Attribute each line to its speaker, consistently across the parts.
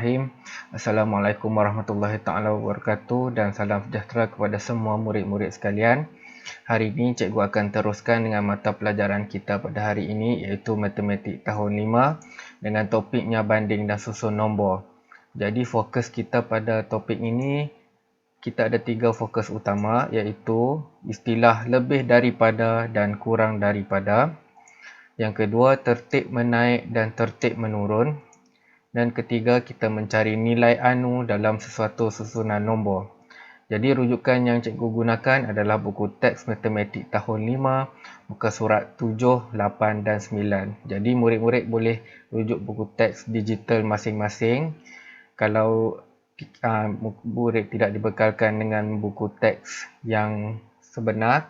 Speaker 1: Bismillahirrahmanirrahim. Assalamualaikum warahmatullahi taala wabarakatuh dan salam sejahtera kepada semua murid-murid sekalian. Hari ini cikgu akan teruskan dengan mata pelajaran kita pada hari ini, iaitu Matematik tahun 5 dengan topiknya banding dan susun nombor. Jadi fokus kita pada topik ini, kita ada 3 fokus utama, iaitu istilah lebih daripada dan kurang daripada. Yang kedua, tertib menaik dan tertib menurun. Dan ketiga, kita mencari nilai anu dalam sesuatu susunan nombor. Jadi rujukan yang cikgu gunakan adalah buku teks matematik tahun 5, muka surat 7, 8 dan 9. Jadi murid-murid boleh rujuk buku teks digital masing-masing. Kalau murid tidak dibekalkan dengan buku teks yang sebenar,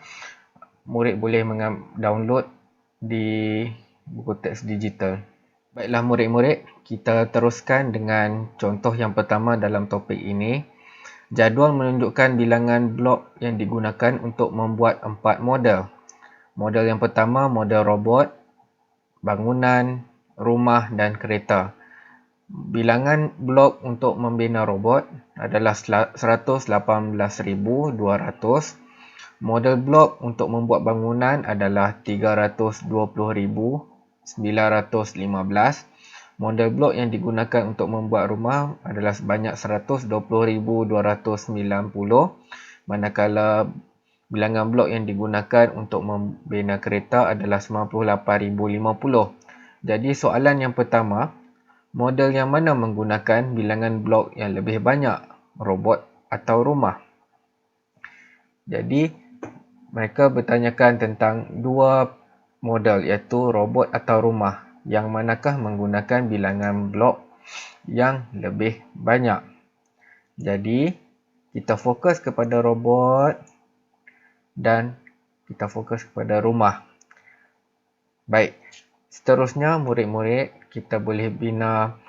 Speaker 1: murid boleh download di buku teks digital. Baiklah murid-murid, kita teruskan dengan contoh yang pertama dalam topik ini. Jadual menunjukkan bilangan blok yang digunakan untuk membuat 4 model. Model yang pertama, model robot, bangunan, rumah dan kereta. Bilangan blok untuk membina robot adalah 118,200. Model blok untuk membuat bangunan adalah 320,915. Model blok yang digunakan untuk membuat rumah adalah sebanyak 120,290. Manakala bilangan blok yang digunakan untuk membina kereta adalah 98,050. Jadi soalan yang pertama, model yang mana menggunakan bilangan blok yang lebih banyak, robot atau rumah? Jadi mereka bertanyakan tentang dua model, iaitu robot atau rumah, yang manakah menggunakan bilangan blok yang lebih banyak. Jadi kita fokus kepada robot dan kita fokus kepada rumah. Baik, seterusnya murid-murid, kita boleh bina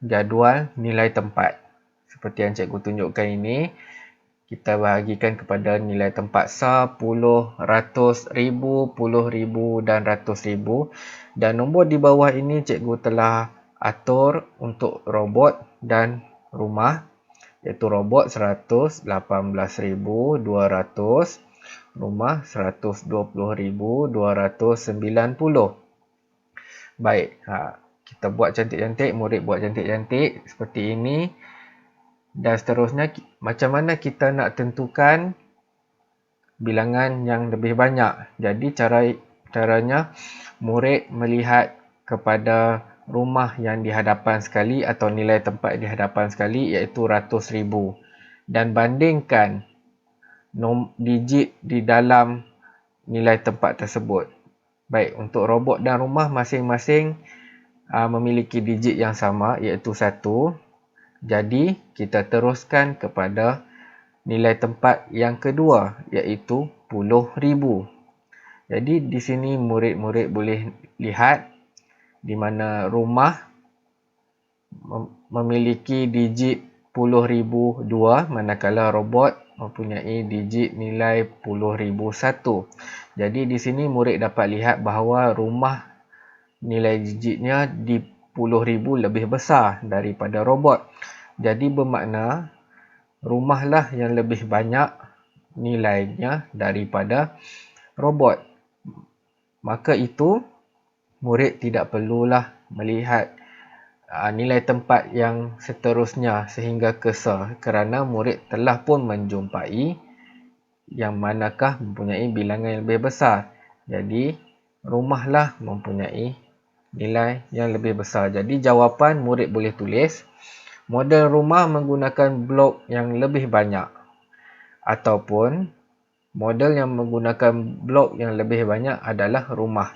Speaker 1: jadual nilai tempat. Seperti yang cikgu tunjukkan ini, kita bahagikan kepada nilai tempat 10, ratus, ribu, puluh ribu dan ratus ribu. Dan nombor di bawah ini cikgu telah atur untuk robot dan rumah, iaitu robot 118,200, rumah 120,290. Baik, kita buat cantik-cantik, murid buat cantik-cantik seperti ini. Dan seterusnya, macam mana kita nak tentukan bilangan yang lebih banyak? Jadi caranya murid melihat kepada rumah yang di hadapan sekali atau nilai tempat di hadapan sekali, iaitu ratus ribu, dan bandingkan digit di dalam nilai tempat tersebut. Baik, untuk robot dan rumah masing-masing memiliki digit yang sama, iaitu 1. Jadi kita teruskan kepada nilai tempat yang kedua, iaitu puluh ribu. Jadi di sini murid-murid boleh lihat di mana rumah memiliki digit puluh ribu 2, manakala robot mempunyai digit nilai puluh ribu 1. Jadi di sini murid dapat lihat bahawa rumah nilai digitnya di puluh ribu lebih besar daripada robot. Jadi bermakna rumahlah yang lebih banyak nilainya daripada robot. Maka itu murid tidak perlulah melihat nilai tempat yang seterusnya sehingga kesal, kerana murid telah pun menjumpai yang manakah mempunyai bilangan yang lebih besar. Jadi rumahlah mempunyai nilai yang lebih besar. Jadi jawapan murid boleh tulis, model rumah menggunakan blok yang lebih banyak, ataupun model yang menggunakan blok yang lebih banyak adalah rumah.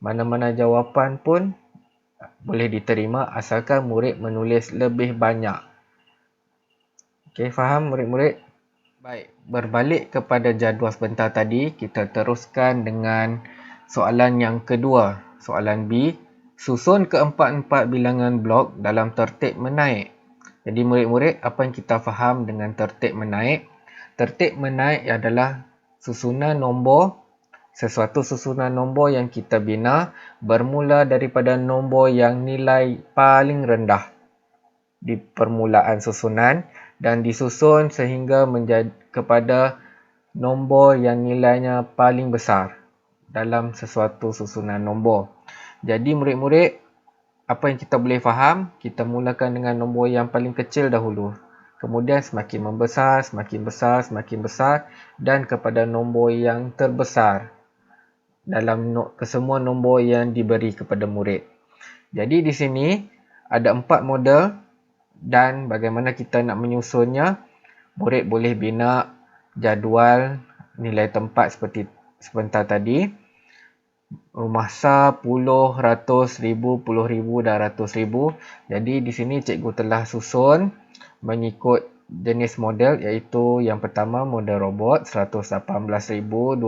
Speaker 1: Mana-mana jawapan pun boleh diterima asalkan murid menulis lebih banyak. Okey, faham murid-murid? Baik, berbalik kepada jadual sebentar tadi, kita teruskan dengan soalan yang kedua. Soalan B, susun keempat-empat bilangan blok dalam tertib menaik. Jadi murid-murid, apa yang kita faham dengan tertib menaik? Tertib menaik adalah sesuatu susunan nombor yang kita bina bermula daripada nombor yang nilai paling rendah. di permulaan susunan dan disusun sehingga kepada nombor yang nilainya paling besar dalam sesuatu susunan nombor. Jadi murid-murid, apa yang kita boleh faham, kita mulakan dengan nombor yang paling kecil dahulu. Kemudian semakin membesar, semakin besar, semakin besar dan kepada nombor yang terbesar dalam kesemua nombor yang diberi kepada murid. Jadi di sini ada 4 model dan bagaimana kita nak menyusunnya, murid boleh bina jadual nilai tempat seperti sebentar tadi. Rumah sah, puluh, ratus, ribu, puluh ribu dan ratus ribu. Jadi di sini cikgu telah susun mengikut jenis model, iaitu yang pertama model robot 118.200,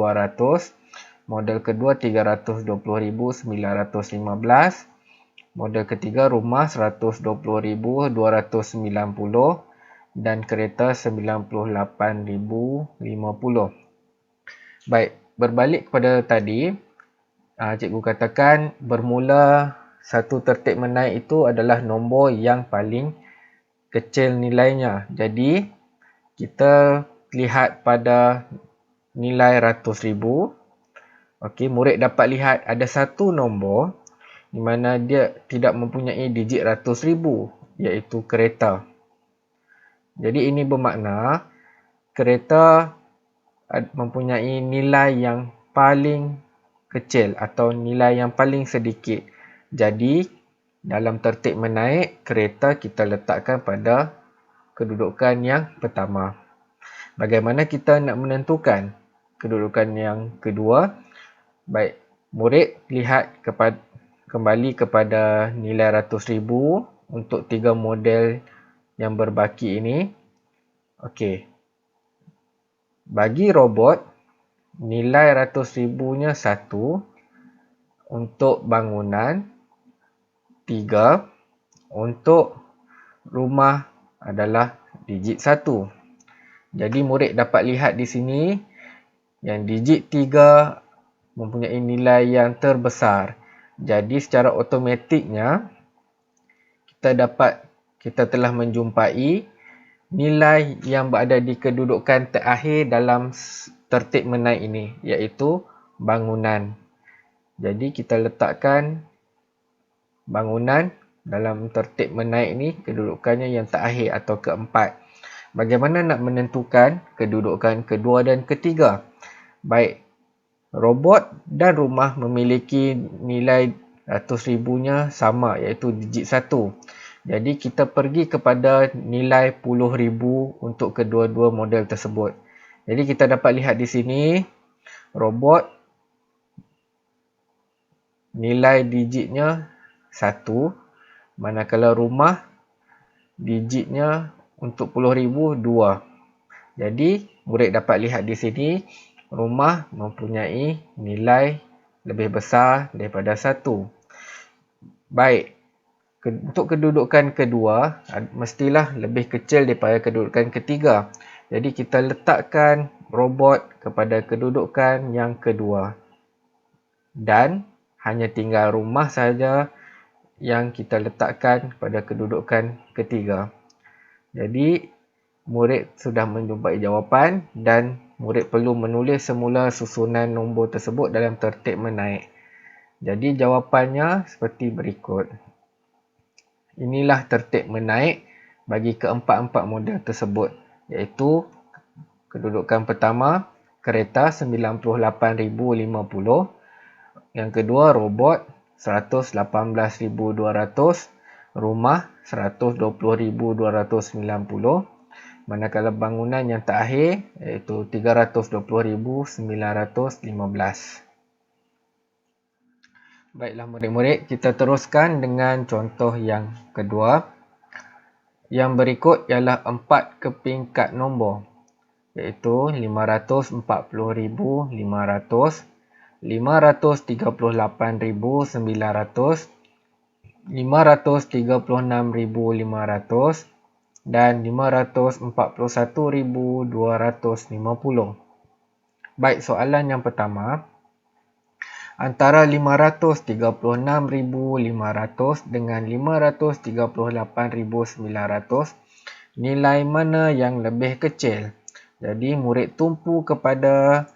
Speaker 1: model kedua 320.915, model ketiga rumah 120.290 dan kereta 98.050. Baik, berbalik kepada tadi, cikgu katakan bermula satu tertib menaik itu adalah nombor yang paling kecil nilainya. Jadi kita lihat pada nilai ratus ribu. Okey, murid dapat lihat ada satu nombor di mana dia tidak mempunyai digit ratus ribu, iaitu kereta. Jadi ini bermakna kereta mempunyai nilai yang paling kecil atau nilai yang paling sedikit. Jadi dalam tertib menaik, kereta kita letakkan pada kedudukan yang pertama. Bagaimana kita nak menentukan kedudukan yang kedua? Baik, murid lihat kembali kepada nilai ratus ribu untuk 3 model yang berbaki ini. Okey. Bagi robot, nilai ratus ribunya 1, untuk bangunan 3, untuk rumah adalah digit 1. Jadi murid dapat lihat di sini yang digit 3 mempunyai nilai yang terbesar. Jadi secara automatiknya kita telah menjumpai nilai yang berada di kedudukan terakhir dalam tertib menaik ini, iaitu bangunan. Jadi kita letakkan bangunan dalam tertib menaik ini kedudukannya yang terakhir atau keempat. Bagaimana nak menentukan kedudukan kedua dan ketiga? Baik, robot dan rumah memiliki nilai ratus ribunya sama, iaitu digit 1. Jadi kita pergi kepada nilai puluh ribu untuk kedua-dua model tersebut. Jadi kita dapat lihat di sini robot nilai digitnya 1, manakala rumah digitnya untuk puluh ribu 2. Jadi murid dapat lihat di sini rumah mempunyai nilai lebih besar daripada 1. Baik, untuk kedudukan kedua mestilah lebih kecil daripada kedudukan ketiga. Jadi kita letakkan robot kepada kedudukan yang kedua. Dan hanya tinggal rumah saja yang kita letakkan pada kedudukan ketiga. Jadi murid sudah menjumpai jawapan dan murid perlu menulis semula susunan nombor tersebut dalam tertib menaik. Jadi jawapannya seperti berikut. Inilah tertib menaik bagi keempat-empat model tersebut, iaitu kedudukan pertama kereta 98.050, yang kedua robot 118.200, rumah 120.290, manakala bangunan yang terakhir iaitu 320.915. Baiklah murid-murid, kita teruskan dengan contoh yang kedua. Yang berikut ialah 4 kepingkat nombor, iaitu 540.500, 538.900, 536.500 dan 541.250. Baik, soalan yang pertama. antara 536.500 dengan 538.900, nilai mana yang lebih kecil? Jadi murid tumpu kepada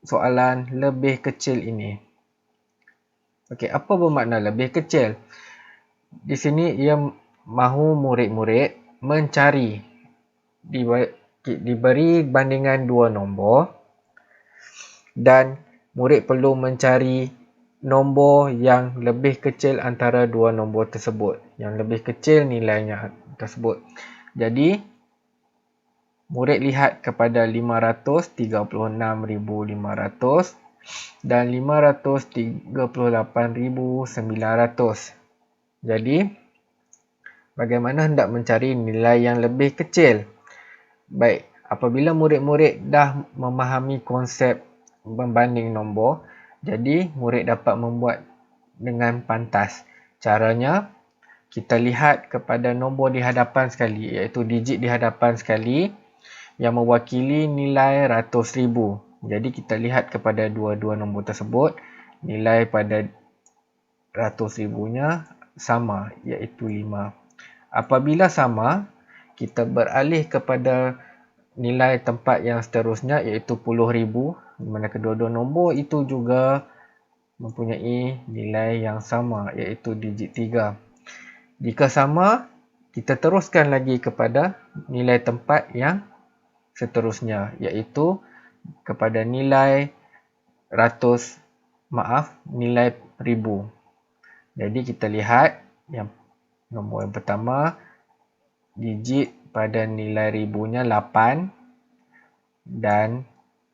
Speaker 1: soalan lebih kecil ini. Okey, apa bermakna lebih kecil? Di sini ia mahu murid-murid mencari, diberi bandingan dua nombor dan murid perlu mencari nombor yang lebih kecil antara dua nombor tersebut. Yang lebih kecil nilainya tersebut. Jadi, murid lihat kepada 536.500 dan 538.900. Jadi, bagaimana hendak mencari nilai yang lebih kecil? Baik, apabila murid-murid dah memahami konsep membanding nombor, jadi murid dapat membuat dengan pantas. Caranya, kita lihat kepada nombor di hadapan sekali, iaitu digit di hadapan sekali yang mewakili nilai ratus ribu. Jadi kita lihat kepada dua-dua nombor tersebut, nilai pada ratus ribunya sama, iaitu 5. Apabila sama, kita beralih kepada nilai tempat yang seterusnya, iaitu puluh ribu, di mana kedua-dua nombor itu juga mempunyai nilai yang sama, iaitu digit 3. Jika sama, kita teruskan lagi kepada nilai tempat yang seterusnya, iaitu kepada nilai nilai ribu. Jadi kita lihat yang nombor yang pertama, digit pada nilai ribunya 8 dan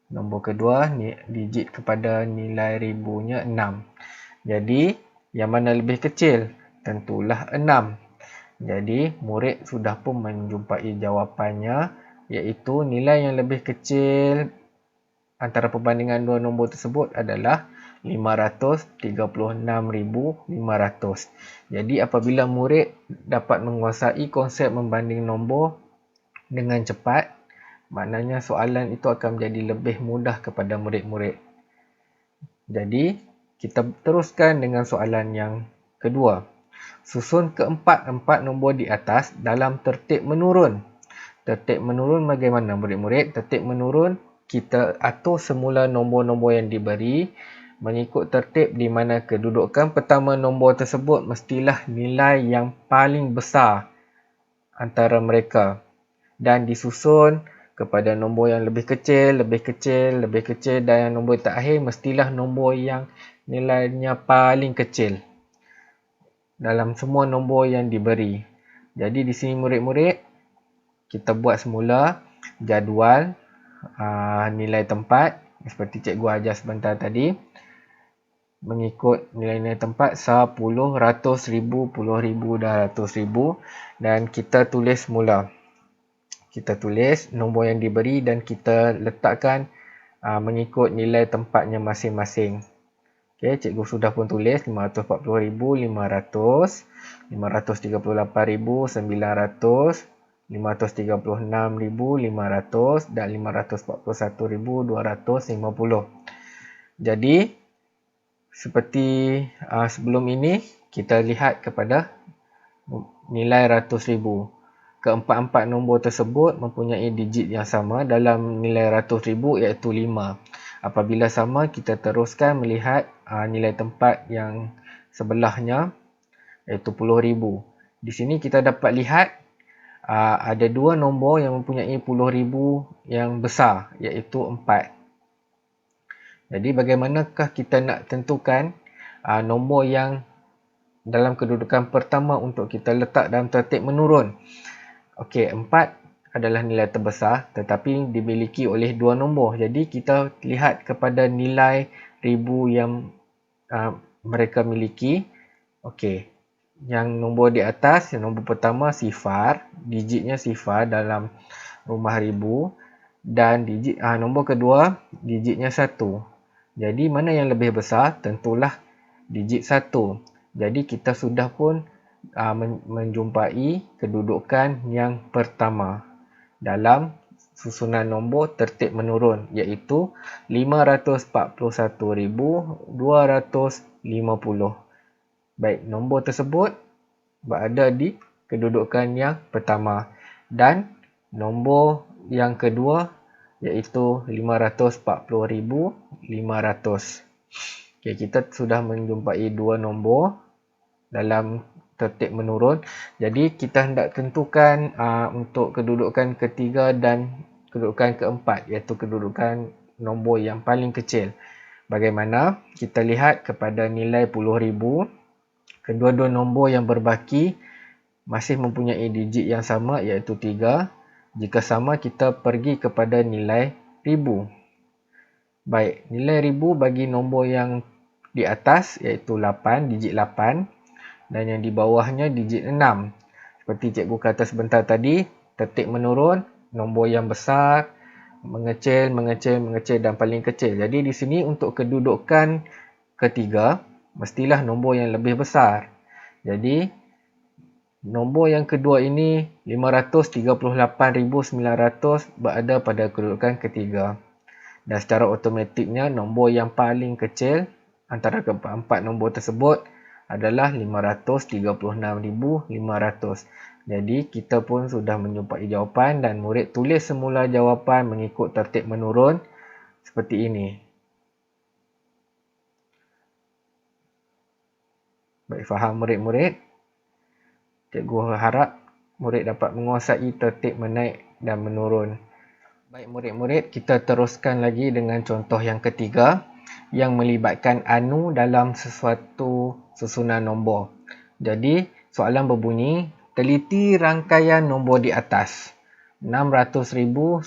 Speaker 1: nombor kedua digit kepada nilai ribunya 6. Jadi yang mana lebih kecil? Tentulah 6. Jadi murid sudah pun menjumpai jawapannya, iaitu nilai yang lebih kecil antara perbandingan dua nombor tersebut adalah 536.500. Jadi apabila murid dapat menguasai konsep membanding nombor dengan cepat, maknanya soalan itu akan menjadi lebih mudah kepada murid-murid. Jadi kita teruskan dengan soalan yang kedua. Susun keempat-empat nombor di atas dalam tertib menurun. Tertib menurun bagaimana murid-murid? Tertib menurun, kita atur semula nombor-nombor yang diberi mengikut tertib di mana kedudukan pertama nombor tersebut mestilah nilai yang paling besar antara mereka dan disusun kepada nombor yang lebih kecil, lebih kecil, lebih kecil, dan yang nombor terakhir mestilah nombor yang nilainya paling kecil dalam semua nombor yang diberi. Jadi di sini murid-murid, kita buat semula jadual nilai tempat seperti cikgu ajar sebentar tadi, mengikut nilai-nilai tempat 10, ratus ribu, puluh ribu dan ratus ribu, dan kita tulis semula. Kita tulis nombor yang diberi dan kita letakkan mengikut nilai tempatnya masing-masing. Okay, cikgu sudah pun tulis 540.500, 538.900, 536.500 dan 541.250. Jadi seperti sebelum ini, kita lihat kepada nilai ratus ribu. Keempat-empat nombor tersebut mempunyai digit yang sama dalam nilai ratus ribu, iaitu 5. Apabila sama, kita teruskan melihat nilai tempat yang sebelahnya, iaitu puluh ribu. Di sini kita dapat lihat ada dua nombor yang mempunyai puluh ribu yang besar, iaitu 4. Jadi bagaimanakah kita nak tentukan nombor yang dalam kedudukan pertama untuk kita letak dalam tertib menurun? Okey, 4 adalah nilai terbesar tetapi dimiliki oleh dua nombor. Jadi kita lihat kepada nilai ribu yang mereka miliki. Okey, yang nombor di atas, yang nombor pertama sifar, digitnya sifar dalam rumah ribu, dan digit nombor kedua digitnya 1. Jadi mana yang lebih besar? Tentulah digit 1. Jadi kita sudah pun menjumpai kedudukan yang pertama dalam susunan nombor tertib menurun, iaitu 541,250. Baik, nombor tersebut berada di kedudukan yang pertama dan nombor yang kedua iaitu 540,500. Okey, kita sudah menjumpai dua nombor dalam tertib menurun. Jadi kita hendak tentukan untuk kedudukan ketiga dan kedudukan keempat, iaitu kedudukan nombor yang paling kecil. Bagaimana? Kita lihat kepada nilai puluh ribu. Kedua-dua nombor yang berbaki masih mempunyai digit yang sama, iaitu 3. Jika sama, kita pergi kepada nilai ribu. Baik, nilai ribu bagi nombor yang di atas iaitu 8, digit 8, dan yang di bawahnya digit 6. Seperti cikgu kata sebentar tadi, tertib menurun, nombor yang besar, mengecil, mengecil, mengecil dan paling kecil. Jadi di sini untuk kedudukan ketiga, mestilah nombor yang lebih besar. Jadi nombor yang kedua ini 538,900 berada pada kedudukan ketiga. Dan secara automatiknya nombor yang paling kecil antara keempat nombor tersebut adalah 536,500. Jadi kita pun sudah menjumpai jawapan dan murid tulis semula jawapan mengikut tertib menurun seperti ini. Baik, faham murid-murid? Cikgu harap murid dapat menguasai tertib menaik dan menurun. Baik murid-murid, kita teruskan lagi dengan contoh yang ketiga yang melibatkan anu dalam sesuatu susunan nombor. Jadi, soalan berbunyi, teliti rangkaian nombor di atas. 600,128,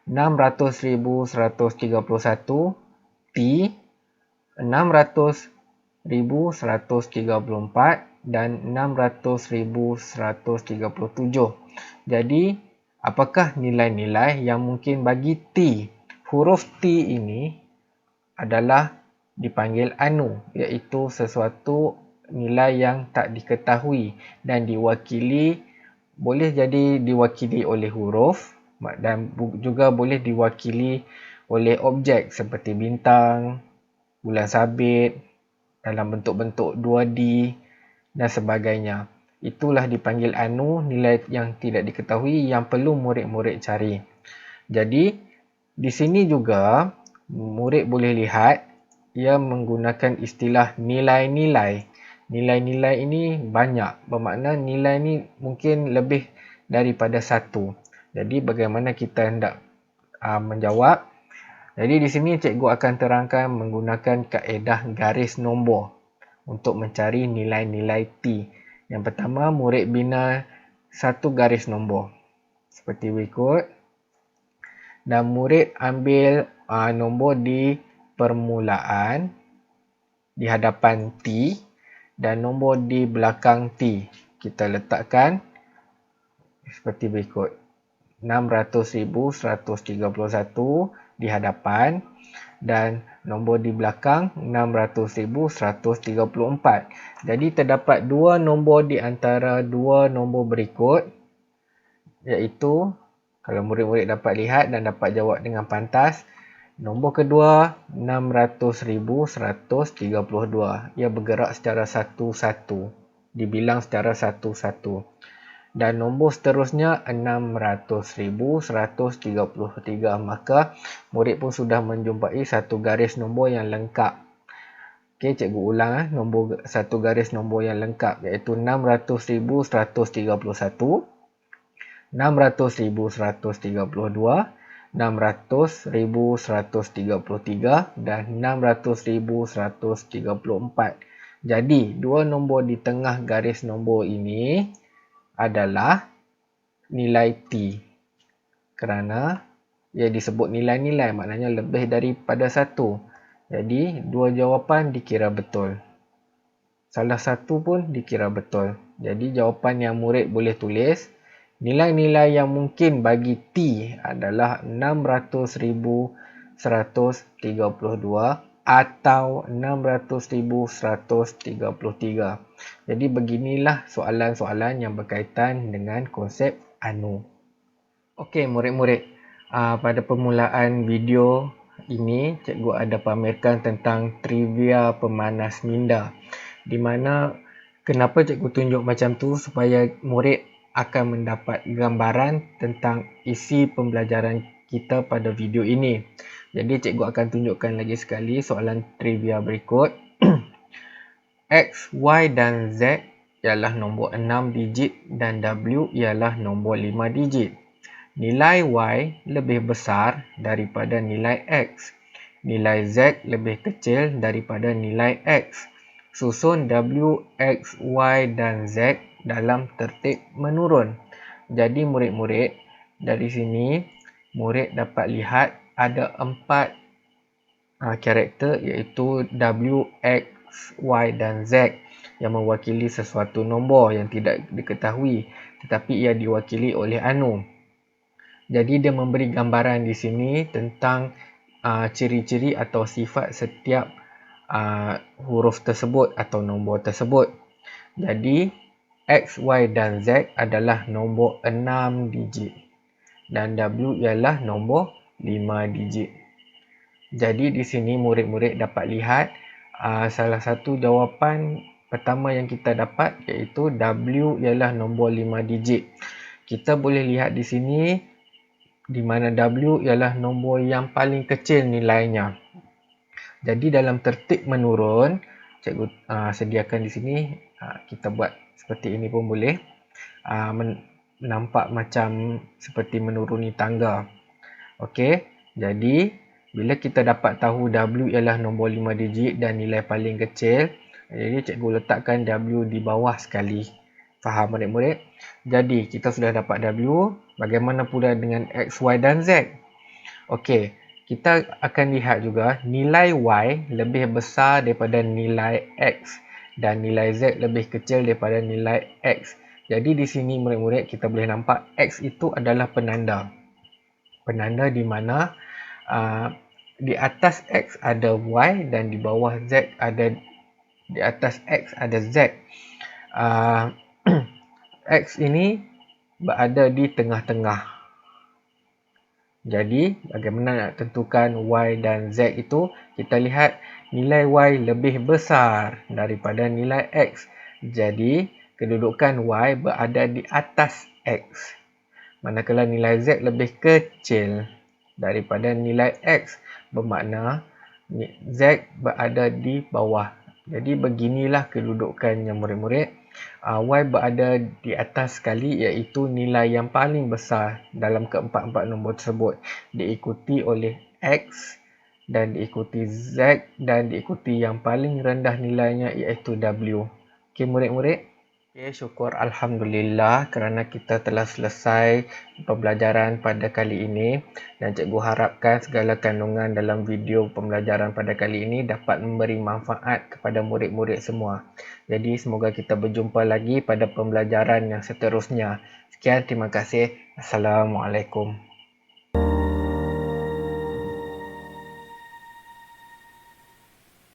Speaker 1: 600,131, T, 600,134 dan 600,137. Jadi, apakah nilai-nilai yang mungkin bagi T? Huruf T ini adalah dipanggil anu, iaitu sesuatu nilai yang tak diketahui dan boleh jadi diwakili oleh huruf dan juga boleh diwakili oleh objek seperti bintang, bulan sabit, dalam bentuk-bentuk 2D dan sebagainya. Itulah dipanggil anu, nilai yang tidak diketahui yang perlu murid-murid cari. Jadi, di sini juga murid boleh lihat ia menggunakan istilah nilai-nilai. Nilai-nilai ini banyak, bermakna nilai ini mungkin lebih daripada satu. Jadi, bagaimana kita hendak menjawab? Jadi, di sini cikgu akan terangkan menggunakan kaedah garis nombor untuk mencari nilai-nilai T. Yang pertama, murid bina satu garis nombor seperti berikut. Dan murid ambil nombor di permulaan di hadapan T dan nombor di belakang T. Kita letakkan seperti berikut. 600,131 di hadapan dan nombor di belakang 600,134. Jadi terdapat dua nombor di antara dua nombor berikut, iaitu kalau murid-murid dapat lihat dan dapat jawab dengan pantas, nombor kedua 600,132. Ia bergerak secara satu-satu, dibilang secara satu-satu. Dan nombor seterusnya 600,133. Maka murid pun sudah menjumpai satu garis nombor yang lengkap. Okey, cikgu ulang satu garis nombor yang lengkap, iaitu 600,131, 600,132, 600,133 dan 600,134. Jadi, dua nombor di tengah garis nombor ini adalah nilai T. Kerana ia disebut nilai-nilai, maknanya lebih daripada satu. Jadi, dua jawapan dikira betul. Salah satu pun dikira betul. Jadi, jawapan yang murid boleh tulis, nilai-nilai yang mungkin bagi T adalah 600,132 atau 600,133. Jadi beginilah soalan-soalan yang berkaitan dengan konsep anu. Okey murid-murid, pada permulaan video ini cikgu ada pamerkan tentang trivia pemanas minda, di mana kenapa cikgu tunjuk macam tu supaya murid akan mendapat gambaran tentang isi pembelajaran kita pada video ini. Jadi cikgu akan tunjukkan lagi sekali soalan trivia berikut. X, Y dan Z ialah nombor 6 digit dan W ialah nombor 5 digit. Nilai Y lebih besar daripada nilai X. Nilai Z lebih kecil daripada nilai X. Susun W, X, Y dan Z dalam tertib menurun. Jadi murid-murid, dari sini murid dapat lihat ada 4 karakter iaitu W, X, Y dan Z yang mewakili sesuatu nombor yang tidak diketahui tetapi ia diwakili oleh Anu. Jadi dia memberi gambaran di sini tentang ciri-ciri atau sifat setiap huruf tersebut atau nombor tersebut. Jadi X, Y dan Z adalah nombor 6 digit dan W ialah nombor 5 digit. Jadi di sini murid-murid dapat lihat salah satu jawapan pertama yang kita dapat iaitu W ialah nombor 5 digit. Kita boleh lihat di sini di mana W ialah nombor yang paling kecil nilainya. Jadi dalam tertib menurun, cikgu sediakan di sini, kita buat seperti ini pun boleh. Nampak macam seperti menuruni tangga. Okey, jadi bila kita dapat tahu W ialah nombor 5 digit dan nilai paling kecil, jadi cikgu letakkan W di bawah sekali. Faham murid-murid? Jadi kita sudah dapat W, bagaimana pula dengan X, Y dan Z? Okey, kita akan lihat juga nilai Y lebih besar daripada nilai X dan nilai Z lebih kecil daripada nilai X. Jadi di sini murid-murid kita boleh nampak X itu adalah penanda. Penanda di mana di atas X ada Y dan di bawah Z ada, di atas X ada Z. X ini berada di tengah-tengah. Jadi, bagaimana nak tentukan Y dan Z itu? Kita lihat nilai Y lebih besar daripada nilai X. Jadi, kedudukan Y berada di atas X. Manakala nilai Z lebih kecil daripada nilai X. Bermakna Z berada di bawah. Jadi, beginilah kedudukannya murid-murid. Y berada di atas sekali iaitu nilai yang paling besar dalam keempat-empat nombor tersebut. Diikuti oleh X dan diikuti Z dan diikuti yang paling rendah nilainya iaitu W. Okey murid-murid. Okay, syukur Alhamdulillah kerana kita telah selesai pembelajaran pada kali ini dan cikgu harapkan segala kandungan dalam video pembelajaran pada kali ini dapat memberi manfaat kepada murid-murid semua. Jadi semoga kita berjumpa lagi pada pembelajaran yang seterusnya. Sekian, terima kasih. Assalamualaikum.